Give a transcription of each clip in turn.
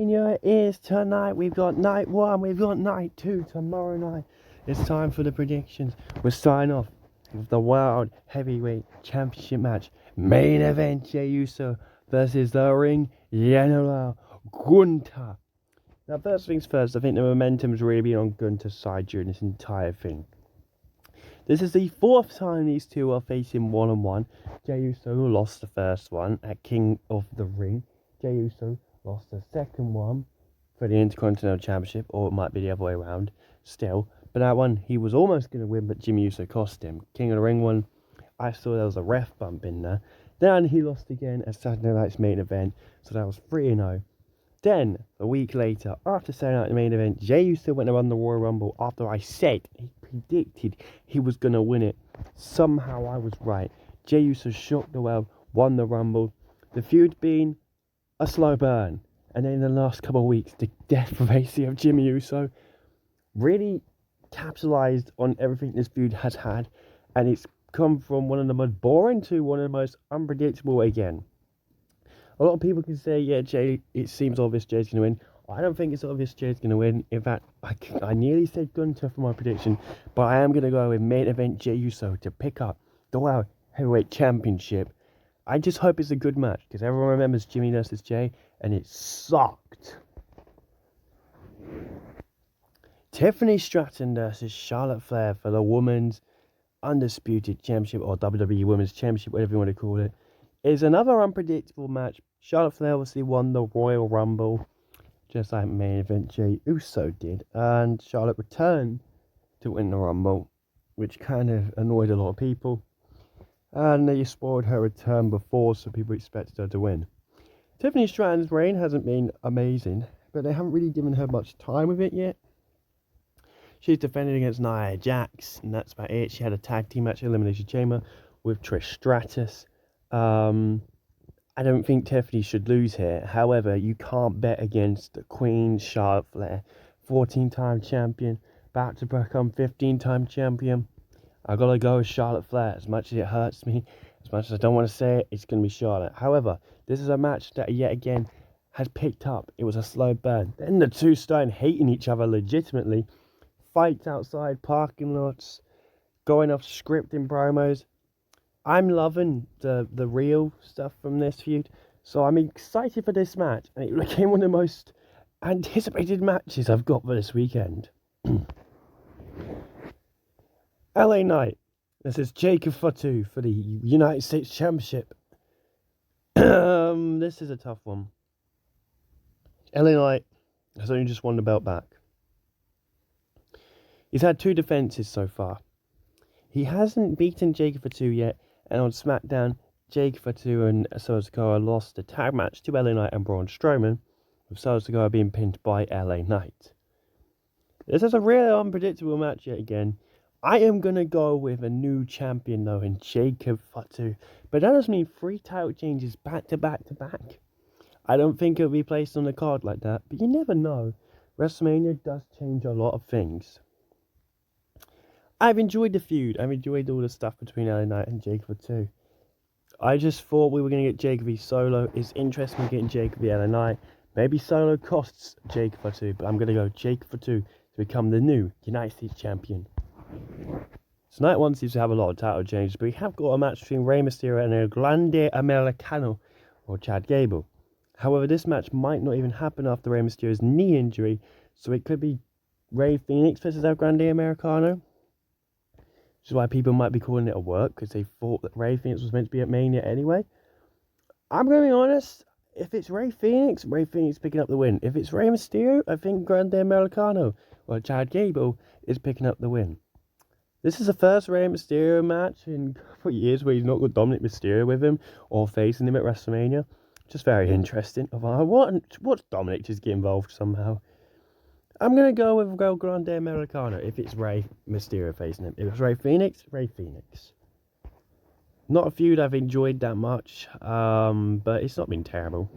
Is tonight. We've got night 1, we've got night 2 tomorrow night. It's time for the predictions. We're starting off with the World Heavyweight Championship match. Main event, Jey Uso versus the Ring General Gunter. Now, first things first, I think the momentum's really been on Gunter's side during this entire thing. This is the 4th time these two are facing one-on-one. Jey Uso lost the first one at King of the Ring. Jey Uso lost the second one for the Intercontinental Championship, or it might be the other way around still. But that one, he was almost going to win, but Jimmy Uso cost him. King of the Ring one, I saw there was a ref bump in there. Then he lost again at Saturday night's main event, so that was 3-0. Then, a week later, after Saturday night the main event, Jey Uso went around the Royal Rumble after I said, he predicted he was going to win it. Somehow I was right. Jey Uso shocked the world, won the Rumble. The feud being a slow burn. And then in the last couple of weeks, the death racy of Jimmy Uso really capitalized on everything this feud has had. And it's come from one of the most boring to one of the most unpredictable again. A lot of people can say, yeah, Jey, it seems obvious Jey's going to win. I don't think it's obvious Jey's going to win. In fact, I nearly said Gunter for my prediction, but I am going to go with main event Jey Uso to pick up the World Heavyweight Championship. I just hope it's a good match, because everyone remembers Jimmy versus Jey, and it sucked. Tiffany Stratton versus Charlotte Flair for the Women's Undisputed Championship, or WWE Women's Championship, whatever you want to call it, is another unpredictable match. Charlotte Flair obviously won the Royal Rumble, just like main event Jey Uso did, and Charlotte returned to win the Rumble, which kind of annoyed a lot of people, and they spoiled her return before, so people expected her to win. Tiffany Stratton's reign hasn't been amazing, but they haven't really given her much time with it yet. She's defended against Nia Jax, and that's about it. She had a tag team match at Elimination Chamber with Trish Stratus. I don't think Tiffany should lose here. However, you can't bet against the Queen Charlotte Flair, 14-time champion, about to become 15-time champion. I gotta go with Charlotte Flair. As much as it hurts me, as much as I don't want to say it, it's gonna be Charlotte. However, this is a match that yet again has picked up. It was a slow burn. Then the two started hating each other legitimately. Fights outside parking lots, going off script in promos. I'm loving the real stuff from this feud, so I'm excited for this match, and it became one of the most anticipated matches I've got for this weekend. LA Knight, this is Jacob Fatu for the United States Championship. This is a tough one. LA Knight has only just won the belt back. He's had 2 defenses so far. He hasn't beaten Jacob Fatu yet, and on SmackDown, Jake Fatu and Solo Sikoa lost the tag match to LA Knight and Braun Strowman, with Solo Sikoa being pinned by LA Knight. This is a really unpredictable match yet again. I am going to go with a new champion though in Jacob Fatu, but that doesn't mean 3 title changes back to back to back. I don't think it'll be placed on the card like that, but you never know. WrestleMania does change a lot of things. I've enjoyed the feud. I've enjoyed all the stuff between LA Knight and Jacob Fatu. I just thought we were going to get Jacob v Solo. It's interesting getting Jacob v LA Knight. Maybe Solo costs Jacob Fatu, but I'm going to go Jacob Fatu to become the new United States Champion. So night 1 seems to have a lot of title changes, but we have got a match between Rey Mysterio and a Grande Americano, or Chad Gable. However, this match might not even happen after Rey Mysterio's knee injury, so it could be Rey Fenix versus El Grande Americano. Which is why people might be calling it a work, because they thought that Rey Fenix was meant to be at Mania anyway. I'm going to be honest, if it's Rey Fenix picking up the win. If it's Rey Mysterio, I think Grande Americano, or Chad Gable, is picking up the win. This is the first Rey Mysterio match in a couple of years where he's not got Dominic Mysterio with him, or facing him at WrestleMania. Just very interesting. I want Dominic to get involved somehow. I'm going to go with El Grande Americano if it's Rey Mysterio facing him. If it's Rey Fenix, Rey Fenix. Not a feud I've enjoyed that much, but it's not been terrible.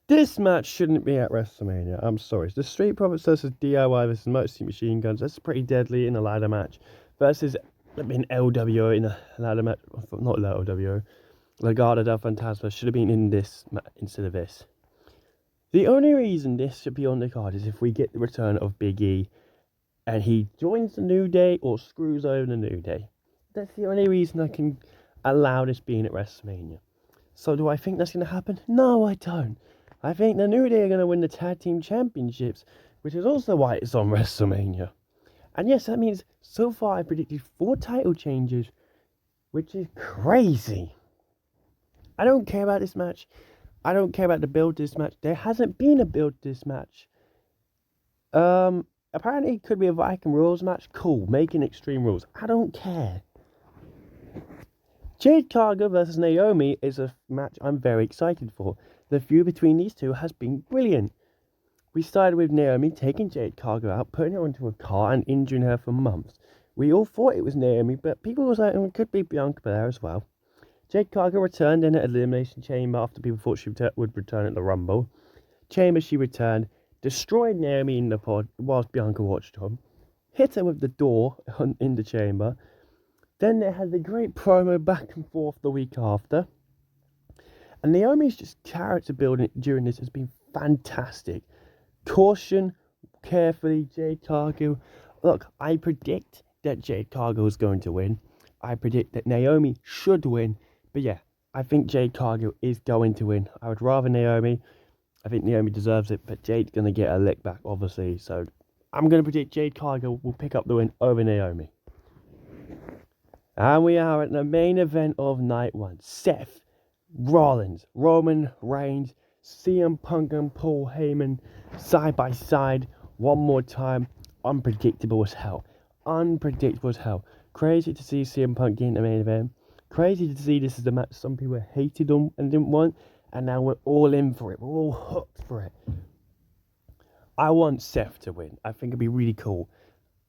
This match shouldn't be at WrestleMania. I'm sorry. It's the Street Profits versus DIY versus Motor City Machine Guns. That's pretty deadly in a ladder match. Versus an LWO in a ladder match. Not LWO. Legado del Fantasma should have been in this instead of this. The only reason this should be on the card is if we get the return of Big E and he joins the New Day or screws over the New Day. That's the only reason I can allow this being at WrestleMania. So do I think that's going to happen? No, I don't. I think the New Day are going to win the Tag Team Championships, which is also why it's on WrestleMania. And yes, that means so far I predicted 4 title changes, which is crazy. I don't care about this match. I don't care about the build to this match. There hasn't been a build to this match. Apparently it could be a Viking Rules match. Cool, making Extreme Rules. I don't care. Jade Cargill versus Naomi is a match I'm very excited for. The feud between these two has been brilliant. We started with Naomi taking Jade Cargill out, putting her onto a car and injuring her for months. We all thought it was Naomi, but people were saying it could be Bianca Belair as well. Jade Cargill returned in an Elimination Chamber after people thought she would return at the Rumble. Chamber she returned, destroyed Naomi in the pod whilst Bianca watched her, hit her with the door in the chamber. Then they had the great promo back and forth the week after. And Naomi's just character building during this has been fantastic. Caution, carefully, Jade Cargill. Look, I predict that Jade Cargill is going to win. I predict that Naomi should win. But yeah, I think Jade Cargill is going to win. I would rather Naomi. I think Naomi deserves it, but Jade's going to get a lick back, obviously. So I'm going to predict Jade Cargill will pick up the win over Naomi. And we are at the main event of night 1. Seth Rollins, Roman Reigns, CM Punk and Paul Heyman side by side one more time. Unpredictable as hell. Unpredictable as hell. Crazy to see CM Punk get in the main event. Crazy to see this is the match some people hated on and didn't want. And now we're all in for it. We're all hooked for it. I want Seth to win. I think it'd be really cool.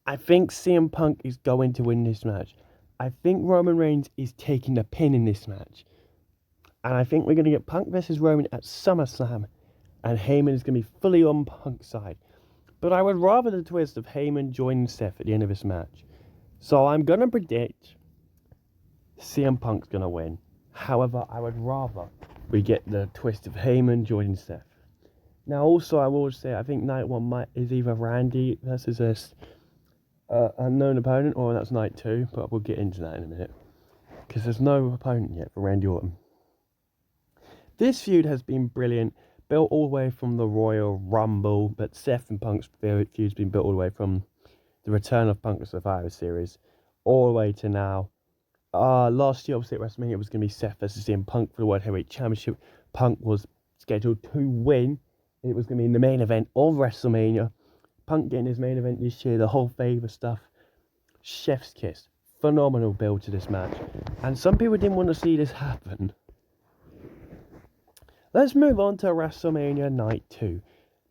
I think CM Punk is going to win this match. I think Roman Reigns is taking the pin in this match. And I think we're going to get Punk versus Roman at SummerSlam. And Heyman is going to be fully on Punk's side. But I would rather the twist of Heyman joining Seth at the end of this match. So I'm going to predict CM Punk's going to win. However, I would rather we get the twist of Heyman joining Seth. Now, also, I will say, I think night 1 is either Randy versus a unknown opponent, or that's night 2, but we'll get into that in a minute. Because there's no opponent yet for Randy Orton. This feud has been brilliant, built all the way from the Royal Rumble, but Seth and Punk's feud's been built all the way from the return of Punk to Survivor Series, all the way to now. Last year, obviously, at WrestleMania, it was going to be Seth versus CM Punk for the World Heavyweight Championship. Punk was scheduled to win. It was going to be in the main event of WrestleMania. Punk getting his main event this year, the whole favour stuff. Chef's kiss. Phenomenal build to this match. And some people didn't want to see this happen. Let's move on to WrestleMania Night 2.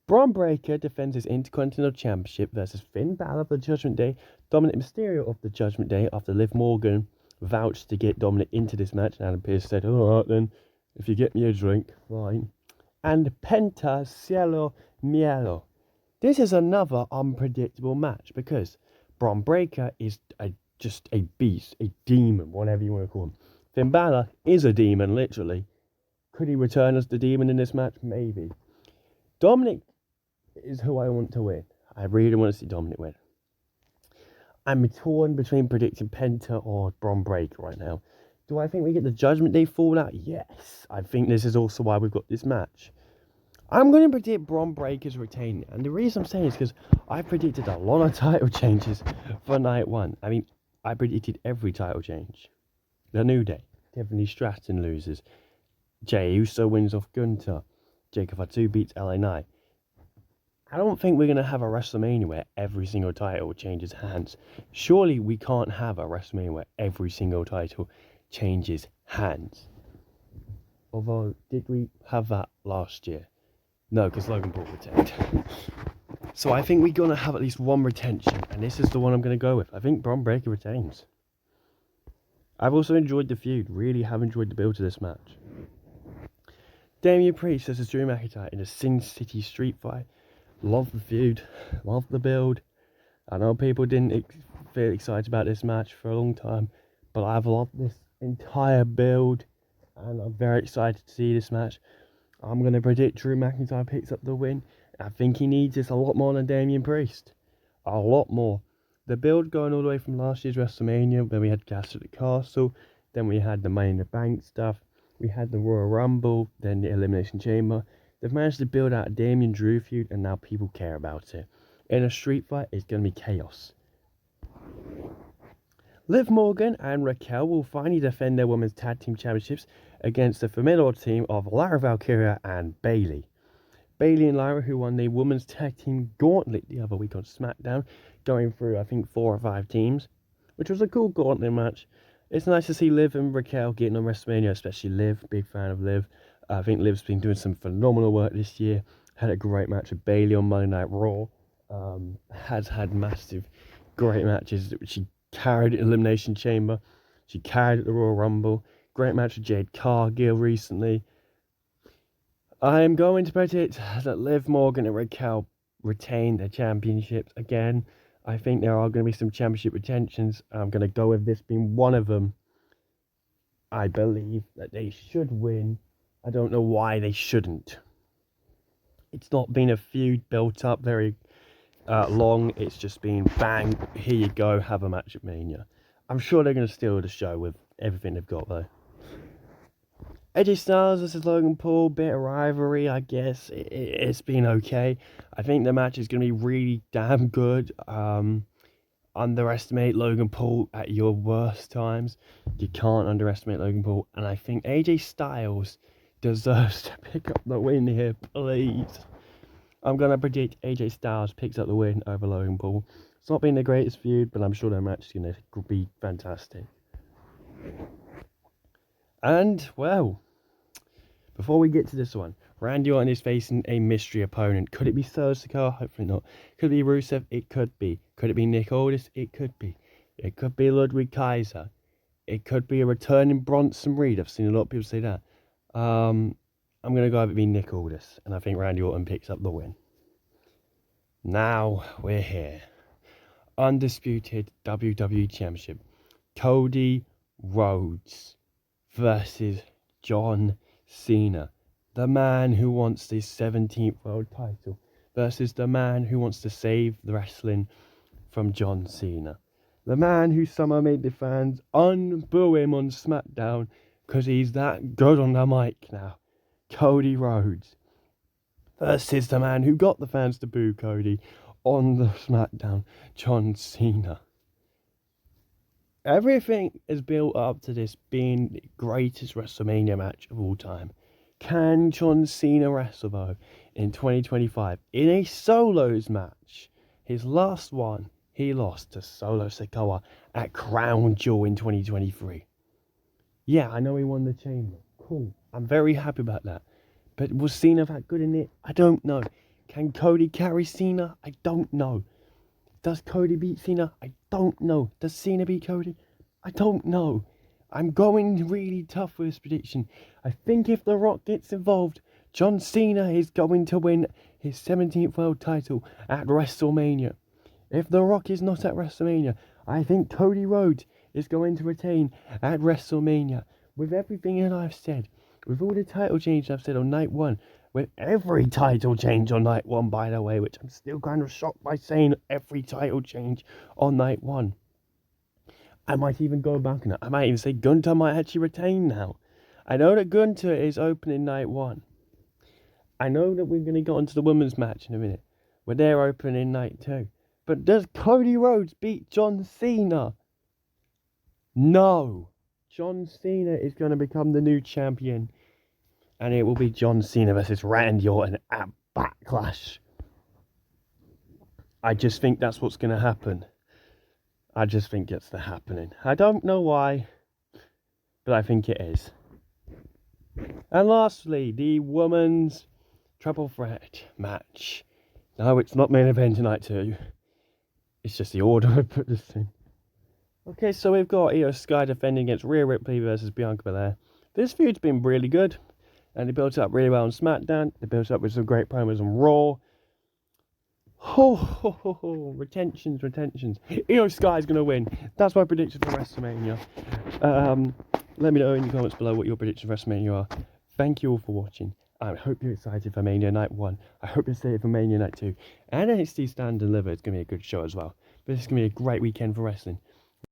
Braun Breaker defends his Intercontinental Championship versus Finn Balor of the Judgment Day, Dominic Mysterio of the Judgment Day after Liv Morgan vouched to get Dominic into this match. And Adam Pearce said, alright then, if you get me a drink, fine. And Penta Cielo Mielo. This is another unpredictable match because Braun Breaker is just a beast, a demon, whatever you want to call him. Finn Balor is a demon, literally. Could he return as the demon in this match? Maybe. Dominic is who I want to win. I really want to see Dominic win. I'm torn between predicting Penta or Braun Breaker right now. Do I think we get the Judgment Day fallout? Yes. I think this is also why we've got this match. I'm going to predict Braun Breaker's retaining. And the reason I'm saying is because I predicted a lot of title changes for night 1. I mean, I predicted every title change. The New Day. Tiffany Stratton loses. Jey Uso wins off Gunther. Jacob Fatu beats LA Knight. I don't think we're going to have a WrestleMania where every single title changes hands. Surely we can't have a WrestleMania where every single title changes hands. Although, did we have that last year? No, because Logan Paul retained. So I think we're going to have at least one retention. And this is the one I'm going to go with. I think Braun Breaker retains. I've also enjoyed the feud. Really have enjoyed the build to this match. Damian Priest versus Drew McIntyre in a Sin City street fight. Love the feud. Love the build. I know people didn't feel excited about this match for a long time. But I've loved this entire build. And I'm very excited to see this match. I'm going to predict Drew McIntyre picks up the win. I think he needs this a lot more than Damian Priest. A lot more. The build going all the way from last year's WrestleMania, when we had Gas at the Castle, then we had the Money in the Bank stuff, we had the Royal Rumble, then the Elimination Chamber. They've managed to build out a Damian Drew feud, and now people care about it. In a street fight, it's going to be chaos. Liv Morgan and Raquel will finally defend their Women's Tag Team Championships against the formidable team of Lyra Valkyria and Bayley. Bayley and Lyra, who won the Women's Tag Team Gauntlet the other week on SmackDown, going through, I think, 4 or 5 teams, which was a cool Gauntlet match. It's nice to see Liv and Raquel getting on WrestleMania, especially Liv. Big fan of Liv. I think Liv's been doing some phenomenal work this year. Had a great match with Bayley on Monday Night Raw. Has had massive, great matches. She carried Elimination Chamber. She carried at the Royal Rumble. Great match with Jade Cargill recently. I am going to predict that Liv Morgan and Raquel retain their championships again. I think there are going to be some championship retentions. I'm going to go with this being one of them. I believe that they should win. I don't know why they shouldn't. It's not been a feud built up very long. It's just been bang, here you go, have a match at Mania. I'm sure they're going to steal the show with everything they've got though. AJ Styles versus Logan Paul, bit of rivalry, I guess. It's been okay. I think the match is going to be really damn good. Underestimate Logan Paul at your worst times. You can't underestimate Logan Paul. And I think AJ Styles deserves to pick up the win here, please. I'm going to predict AJ Styles picks up the win over Logan Paul. It's not been the greatest feud, but I'm sure their match is going to be fantastic. And, well, before we get to this one, Randy Orton is facing a mystery opponent. Could it be Sikoa? Hopefully not. Could it be Rusev? It could be. Could it be Nick Aldis? It could be. It could be Ludwig Kaiser. It could be a returning Bronson Reed. I've seen a lot of people say that. I'm going to go with it being Nick Aldis. And I think Randy Orton picks up the win. Now we're here. Undisputed WWE Championship. Cody Rhodes versus John Cena, the man who wants the 17th world title, versus the man who wants to save the wrestling from John Cena, the man who somehow made the fans unboo him on SmackDown because he's that good on the mic now, Cody Rhodes, versus the man who got the fans to boo Cody on the SmackDown, John Cena. Everything is built up to this being the greatest WrestleMania match of all time. Can John Cena wrestle though in 2025 in a solos match? His last one, he lost to Solo Sikoa at Crown Jewel in 2023. Yeah, I know he won the Chamber. Cool. I'm very happy about that. But was Cena that good in it? I don't know. Can Cody carry Cena? I don't know. Does Cody beat Cena? I don't know. Does Cena beat Cody? I don't know. I'm going really tough with this prediction. I think if The Rock gets involved, John Cena is going to win his 17th world title at WrestleMania. If The Rock is not at WrestleMania, I think Cody Rhodes is going to retain at WrestleMania. With everything that I've said, with all the title changes I've said on night 1, with every title change on night 1, by the way, which I'm still kind of shocked by saying every title change on night 1. I might even go back on it. I might even say Gunther might actually retain now. I know that Gunther is opening night 1. I know that we're going to get onto the women's match in a minute, where they're opening night 2. But does Cody Rhodes beat John Cena? No. John Cena is going to become the new champion. And it will be John Cena versus Randy Orton at Backlash. I just think that's what's going to happen. I just think it's the happening. I don't know why, but I think it is. And lastly, the women's triple threat match. No, it's not main event tonight too. It's just the order I put this in. Okay, so we've got Io Sky defending against Rhea Ripley versus Bianca Belair. This feud's been really good. And they built it up really well on SmackDown. They built it up with some great promos on Raw. Retentions. Io Sky's going to win. That's my prediction for WrestleMania. Let me know in the comments below what your predictions for WrestleMania are. Thank you all for watching. I hope you're excited for Mania Night 1. I hope you're excited for Mania Night 2. And NXT Stand and Deliver is going to be a good show as well. But this is going to be a great weekend for wrestling.